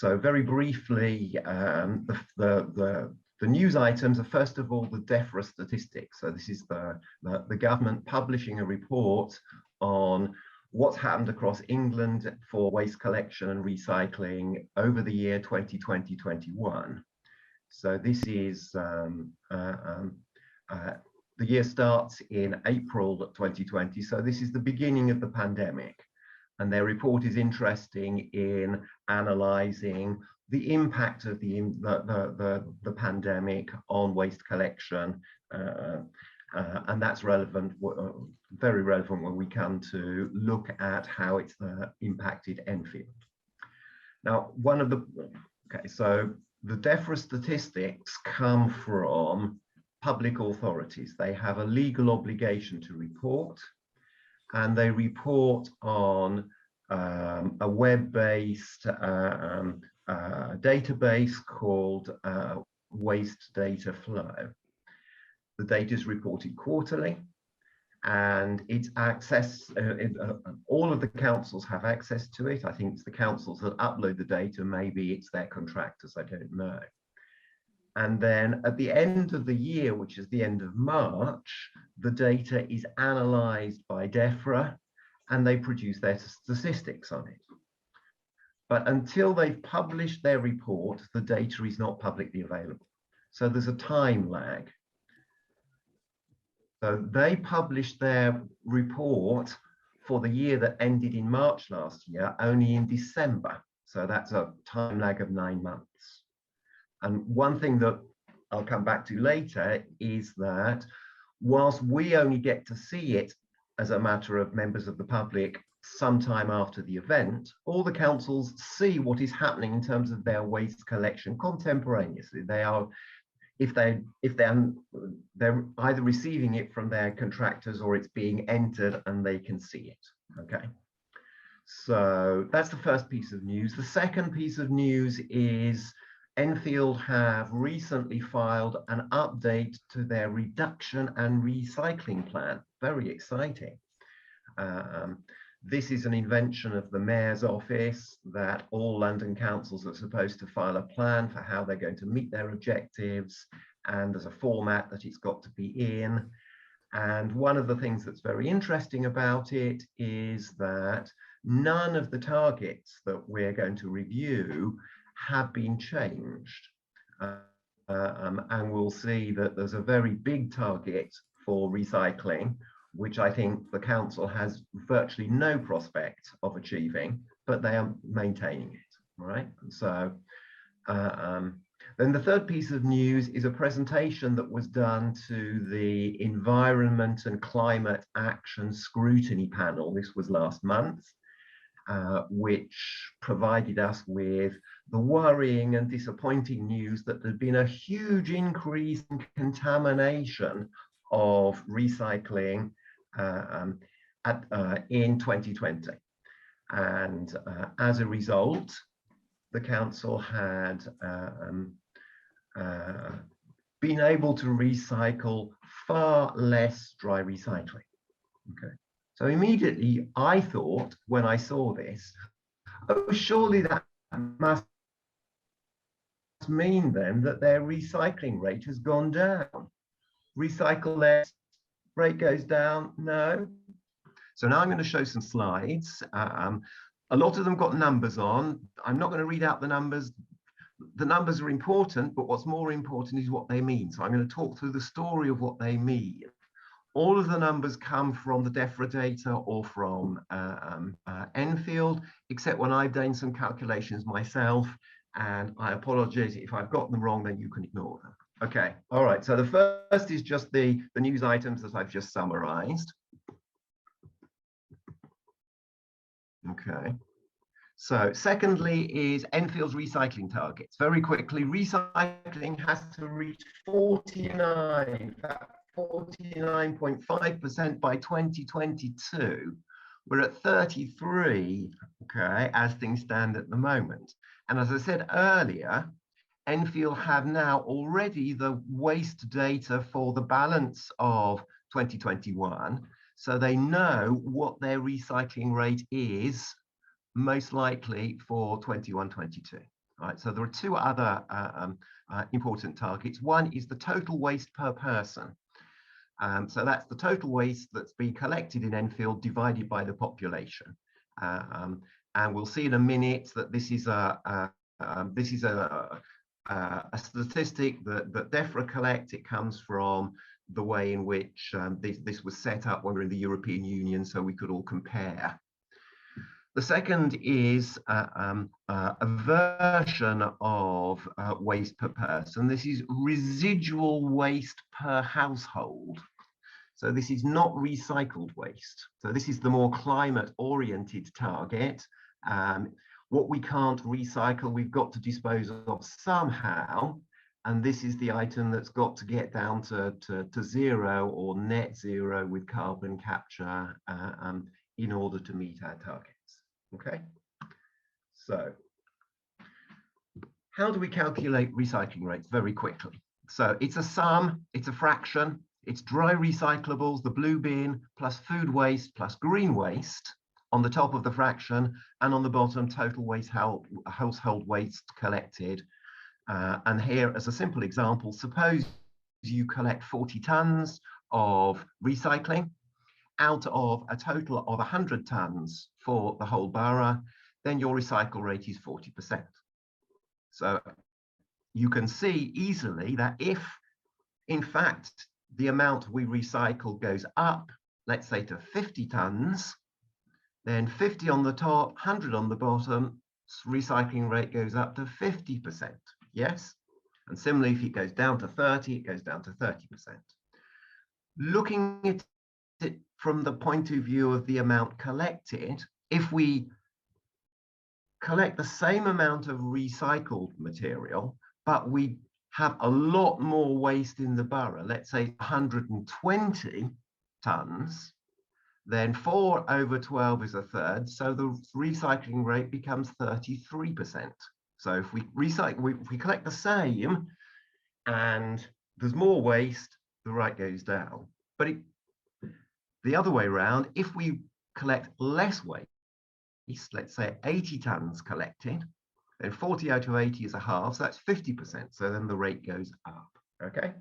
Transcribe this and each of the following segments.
So very briefly, the news items are first of all the DEFRA statistics. So this is the government publishing a report on what's happened across England for waste collection and recycling over the year 2020-21. So this is, the year starts in April 2020. So this is the beginning of the pandemic. And their report is interesting in analysing the impact of the pandemic on waste collection, and that's relevant, very relevant when we come to look at how it's impacted Enfield. Now, so the DEFRA statistics come from public authorities. They have a legal obligation to report, and they report on a web-based database called Waste Data Flow. The data is reported quarterly, and it's all of the councils have access to it. I think it's the councils that upload the data, maybe it's their contractors, I don't know. And then at the end of the year, which is the end of March, the data is analysed by DEFRA, and they produce their statistics on it. But until they've published their report, the data is not publicly available. So there's a time lag. So they published their report for the year that ended in March last year, only in December. So that's a time lag of 9 months. And one thing that I'll come back to later is that whilst we only get to see it as a matter of members of the public sometime after the event, all the councils see what is happening in terms of their waste collection contemporaneously. They are, if they're either receiving it from their contractors or it's being entered and they can see it. Okay, so that's the first piece of news. The second piece of news is Enfield have recently filed an update to their reduction and recycling plan. Very exciting. This is an invention of the Mayor's office, that all London councils are supposed to file a plan for how they're going to meet their objectives, and there's a format that it's got to be in. And one of the things that's very interesting about it is that none of the targets that we're going to review have been changed. And we'll see that there's a very big target for recycling, which I think the council has virtually no prospect of achieving, but they are maintaining it, right? So then the third piece of news is a presentation that was done to the Environment and Climate Action Scrutiny Panel. This was last month, which provided us with the worrying and disappointing news that there'd been a huge increase in contamination of recycling in 2020. And as a result, the council had been able to recycle far less dry recycling. Okay. So immediately I thought, when I saw this, oh, surely that must mean then that their recycling rate has gone down. Recycle less, rate goes down. No. So now I'm going to show some slides. A lot of them got numbers on. I'm not going to read out the numbers. The numbers are important, but what's more important is what they mean. So I'm going to talk through the story of what they mean. All of the numbers come from the DEFRA data or from Enfield, except when I've done some calculations myself, and I apologize if I've got them wrong, then you can ignore them. Okay, all right, so the first is just the news items that I've just summarized. Okay, so secondly is Enfield's recycling targets. Very quickly, recycling has to reach 49.5% by 2022. We're at 33, okay, as things stand at the moment. And as I said earlier, Enfield have now already the waste data for the balance of 2021. So they know what their recycling rate is most likely for 21-22. All right, so there are two other important targets. One is the total waste per person. So that's the total waste that's been collected in Enfield divided by the population. And we'll see in a minute that this is a statistic that DEFRA collect. It comes from the way in which this was set up when we were in the European Union, so we could all compare. The second is a version of waste per person. This is residual waste per household. So this is not recycled waste. So this is the more climate-oriented target. What we can't recycle, we've got to dispose of somehow. And this is the item that's got to get down to zero or net zero with carbon capture in order to meet our targets. Okay, so how do we calculate recycling rates? Very quickly. So it's a sum, it's a fraction, it's dry recyclables, the blue bin, plus food waste, plus green waste on the top of the fraction, and on the bottom, total waste, household waste collected. And here, as a simple example, suppose you collect 40 tons of recycling out of a total of 100 tons for the whole borough, then your recycle rate is 40%. So you can see easily that if, in fact, the amount we recycle goes up, let's say to 50 tons, then 50 on the top, 100 on the bottom, recycling rate goes up to 50%. Yes? And similarly, if it goes down to 30, it goes down to 30%. Looking at it from the point of view of the amount collected, if we collect the same amount of recycled material, but we have a lot more waste in the borough, let's say 120 tons, then 4 over 12 is a third, so the recycling rate becomes 33%. So if we recycle, if we collect the same and there's more waste, the rate goes down. But the other way around, if we collect less waste, let's say 80 tons collected, then 40 out of 80 is a half, so that's 50%. So then the rate goes up. Okay.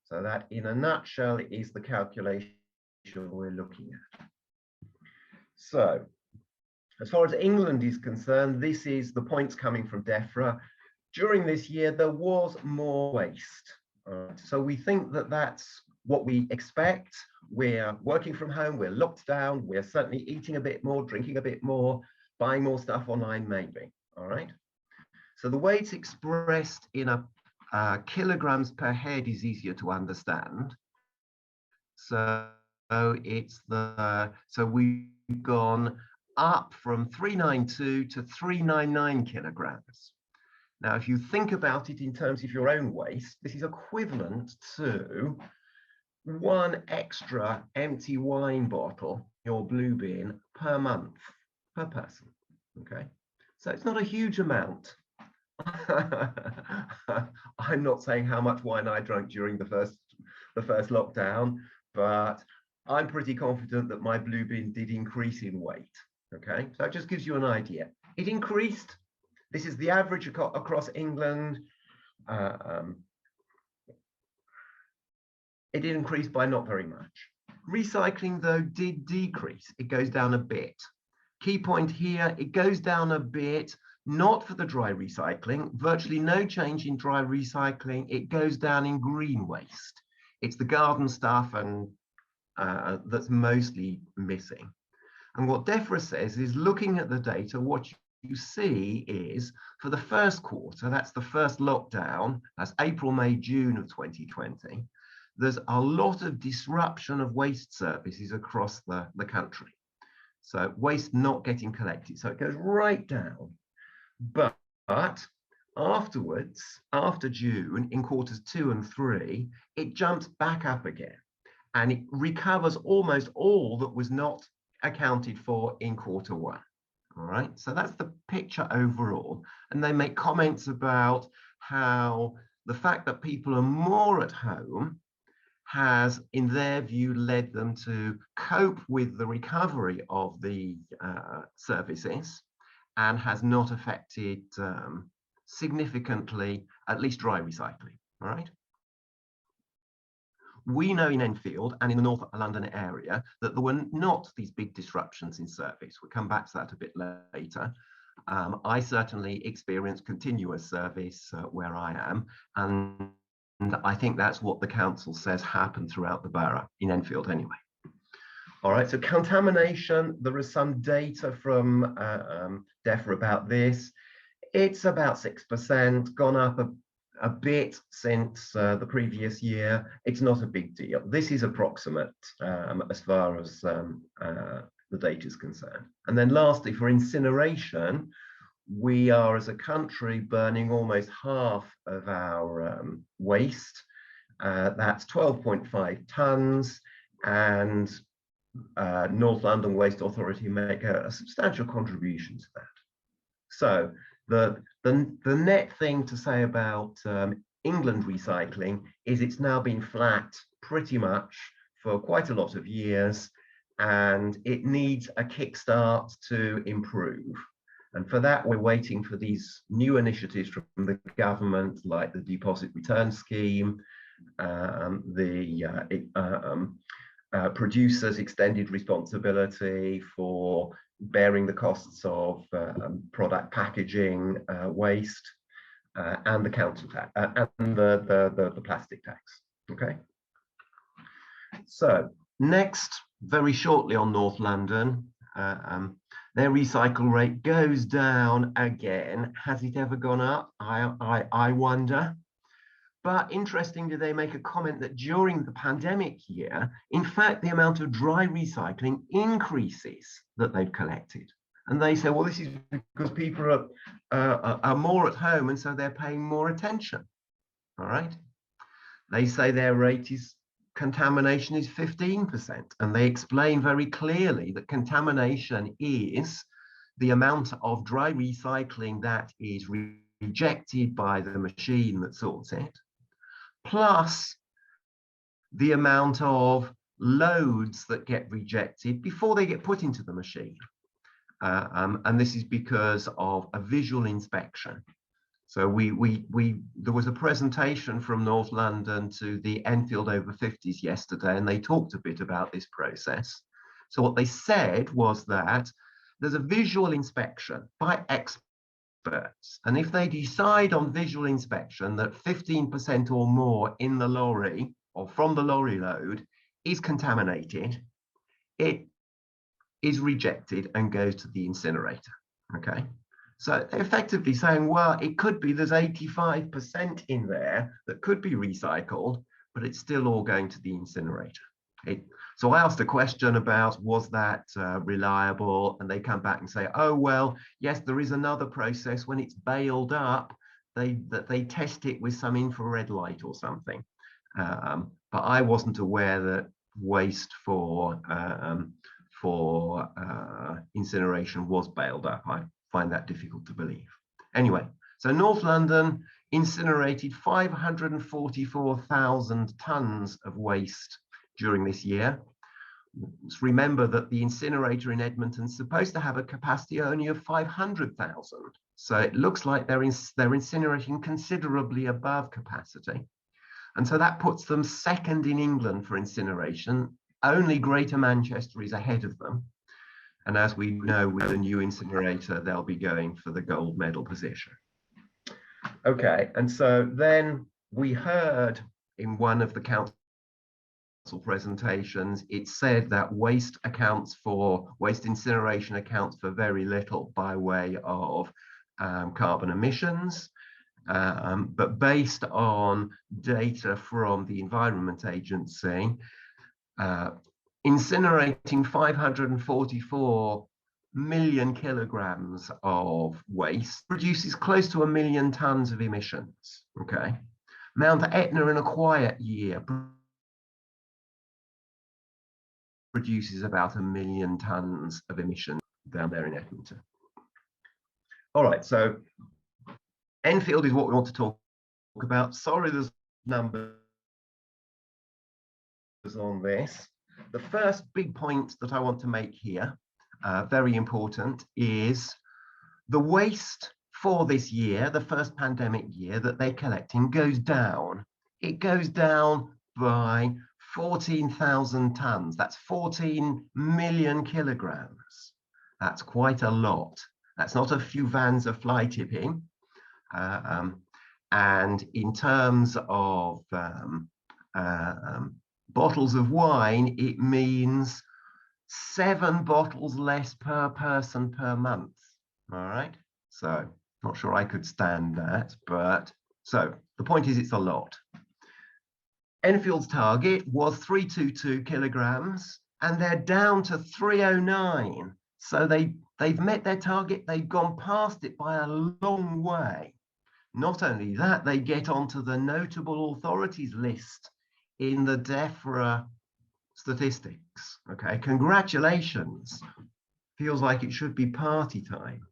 So that, in a nutshell, is the calculation we're looking at. So, as far as England is concerned, this is the points coming from DEFRA. During this year, there was more waste. So we think that that's what we expect. We're working from home, we're locked down, we're certainly eating a bit more, drinking a bit more, buying more stuff online maybe, all right? So the way it's expressed in kilograms per head is easier to understand. So it's so we've gone up from 392 to 399 kilograms. Now, if you think about it in terms of your own waste, this is equivalent to 1 extra empty wine bottle, your blue bin, per month, per person, okay? So it's not a huge amount. I'm not saying how much wine I drank during the first lockdown, but I'm pretty confident that my blue bin did increase in weight, okay? So it just gives you an idea. It increased. This is the average across England. It did increase by not very much. Recycling, though, did decrease. It goes down a bit. Key point here, it goes down a bit, not for the dry recycling, virtually no change in dry recycling. It goes down in green waste. It's the garden stuff and that's mostly missing. And what DEFRA says is, looking at the data, what you see is, for the first quarter, that's the first lockdown, that's April, May, June of 2020, there's a lot of disruption of waste services across the country. So waste not getting collected, so it goes right down. But afterwards, after June, in quarters 2 and 3, it jumps back up again, and it recovers almost all that was not accounted for in quarter 1. All right, so that's the picture overall. And they make comments about how the fact that people are more at home has, in their view, led them to cope with the recovery of the services, and has not affected significantly, at least dry recycling. All right. We know in Enfield and in the North London area that there were not these big disruptions in service. We'll come back to that a bit later. I certainly experienced continuous service where I am, and I think that's what the council says happened throughout the borough, in Enfield anyway. All right, so contamination, there is some data from DEFRA about this. It's about 6%, gone up a bit since the previous year. It's not a big deal. This is approximate as far as the data is concerned. And then lastly, for incineration, we are as a country burning almost half of our waste. That's 12.5 tonnes, and North London Waste Authority make a substantial contribution to that. So the net thing to say about England recycling is it's now been flat pretty much for quite a lot of years, and it needs a kickstart to improve. And for that, we're waiting for these new initiatives from the government, like the deposit return scheme, producers' extended responsibility for bearing the costs of product packaging waste, and the council tax and the plastic tax. Okay. So next, very shortly on North London, their recycle rate goes down again. Has it ever gone up? I wonder. But interestingly, they make a comment that during the pandemic year, in fact, the amount of dry recycling increases that they've collected. And they say, well, this is because people are more at home, and so they're paying more attention. All right. They say their rate is contamination is 15%. And they explain very clearly that contamination is the amount of dry recycling that is rejected by the machine that sorts it, plus the amount of loads that get rejected before they get put into the machine. And this is because of a visual inspection. So there was a presentation from North London to the Enfield over 50s yesterday, and they talked a bit about this process. So what they said was that there's a visual inspection by experts. And if they decide on visual inspection that 15% or more in the lorry or from the lorry load is contaminated, it is rejected and goes to the incinerator. Okay. So they're effectively saying, well, it could be there's 85% in there that could be recycled, but it's still all going to the incinerator. So I asked a question about, was that reliable? And they come back and say, oh, well, yes, there is another process when it's baled up, they test it with some infrared light or something. But I wasn't aware that waste for incineration was baled up. I find that difficult to believe. Anyway, so North London incinerated 544,000 tonnes of waste during this year. Let's remember that the incinerator in Edmonton is supposed to have a capacity only of 500,000. So it looks like they're incinerating considerably above capacity. And so that puts them second in England for incineration. Only Greater Manchester is ahead of them. And as we know, with the new incinerator, they'll be going for the gold medal position. Okay, and so then we heard in one of the council presentations, it said that waste incineration accounts for very little by way of carbon emissions. But based on data from the Environment Agency, incinerating 544 million kilograms of waste produces close to 1 million tons of emissions. Okay, Mount Etna in a quiet year produces about 1 million tons of emissions down there in Edmonton. All right, so Enfield is what we want to talk about. Sorry, there's numbers on this. The first big point that I want to make here, very important, is the waste for this year, the first pandemic year that they're collecting, goes down. It goes down by 14,000 tons. That's 14 million kilograms. That's quite a lot. That's not a few vans of fly tipping. And in terms of bottles of wine, it means 7 bottles less per person per month. All right. So not sure I could stand that, but so the point is it's a lot. Enfield's target was 322 kilograms, and they're down to 309. So they've met their target. They've gone past it by a long way. Not only that, they get onto the notable authorities list in the DEFRA statistics. Okay, congratulations. Feels like it should be party time.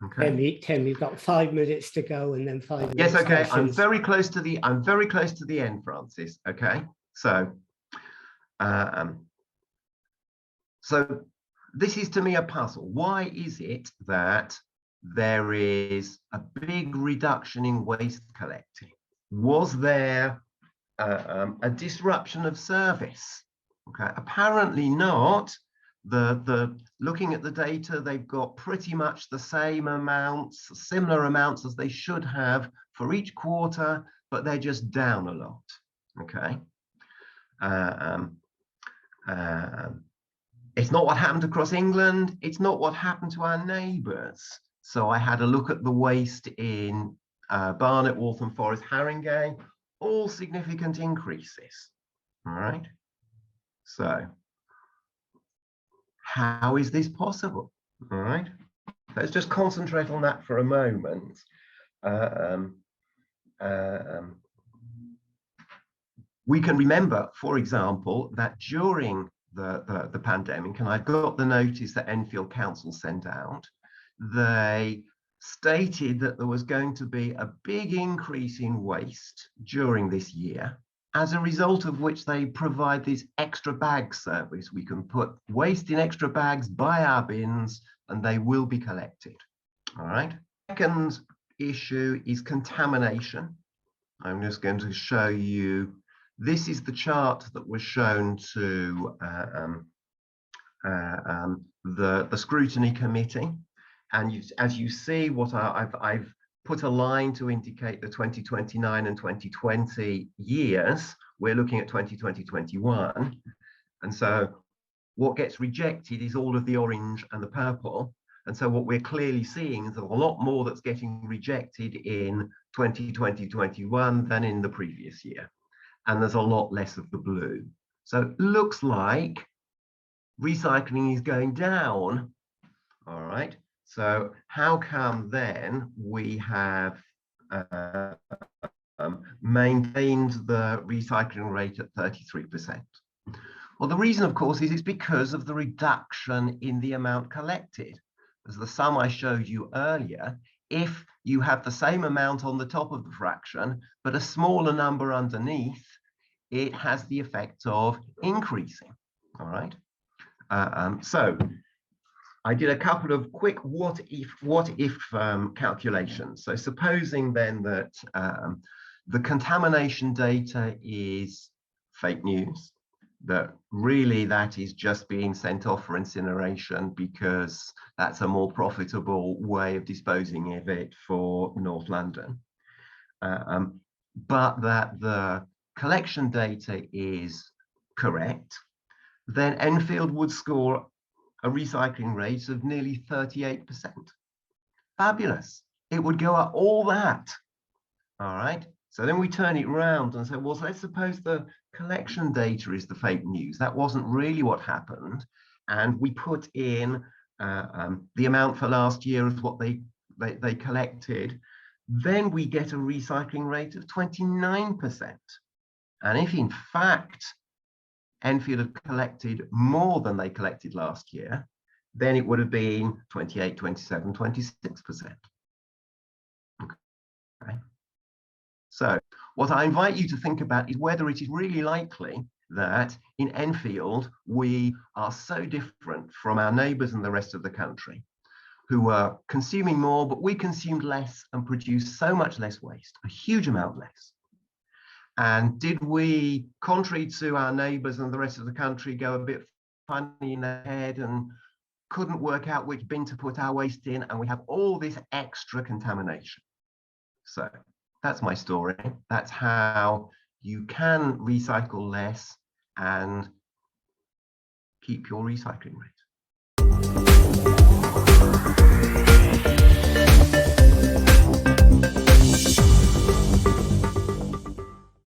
Okay. Tim, you've got 5 minutes to go, and then 5 minutes. Yes, okay. Questions. I'm very close to the end, Francis. Okay. So so this is to me a puzzle. Why is it that there is a big reduction in waste collecting? Was there a disruption of service? Okay, apparently not. Looking at the data, they've got pretty much the same amounts, similar amounts as they should have for each quarter, but they're just down a lot. Okay. It's not what happened across England. It's not what happened to our neighbours. So I had a look at the waste in Barnet, Waltham Forest, Haringey, all significant increases. All right. So how is this possible? All right. Let's just concentrate on that for a moment. We can remember, for example, that during the pandemic, and I've got the notice that Enfield Council sent out, they stated that there was going to be a big increase in waste during this year, as a result of which they provide this extra bag service. We can put waste in extra bags, buy our bins, and they will be collected. All right. Second issue is contamination. I'm just going to show you. This is the chart that was shown to the scrutiny committee. And as you see, what I've put a line to indicate the 2029 and 2020 years. We're looking at 2020-21. And so what gets rejected is all of the orange and the purple. And so what we're clearly seeing is a lot more that's getting rejected in 2020-21 than in the previous year. And there's a lot less of the blue. So it looks like recycling is going down. All right. So how come then we have maintained the recycling rate at 33%? Well, the reason, of course, is it's because of the reduction in the amount collected. As the sum I showed you earlier, if you have the same amount on the top of the fraction, but a smaller number underneath, it has the effect of increasing. All right. So I did a couple of quick what if calculations. So supposing then that the contamination data is fake news, that really that is just being sent off for incineration because that's a more profitable way of disposing of it for North London, but that the collection data is correct, then Enfield would score a recycling rate of nearly 38%. Fabulous. It would go up all that. All right. So then we turn it around and say, well, let's suppose the collection data is the fake news. That wasn't really what happened. And we put in the amount for last year as what they collected. Then we get a recycling rate of 29%. And if in fact Enfield had collected more than they collected last year, then it would have been 28, 27, 26%. Okay. So what I invite you to think about is whether it is really likely that in Enfield we are so different from our neighbours and the rest of the country. who were consuming more, but we consumed less and produced so much less waste, a huge amount less. And did we, contrary to our neighbours and the rest of the country, go a bit funny in the head and couldn't work out which bin to put our waste in, and we have all this extra contamination? So that's my story. That's how you can recycle less and keep your recycling rate.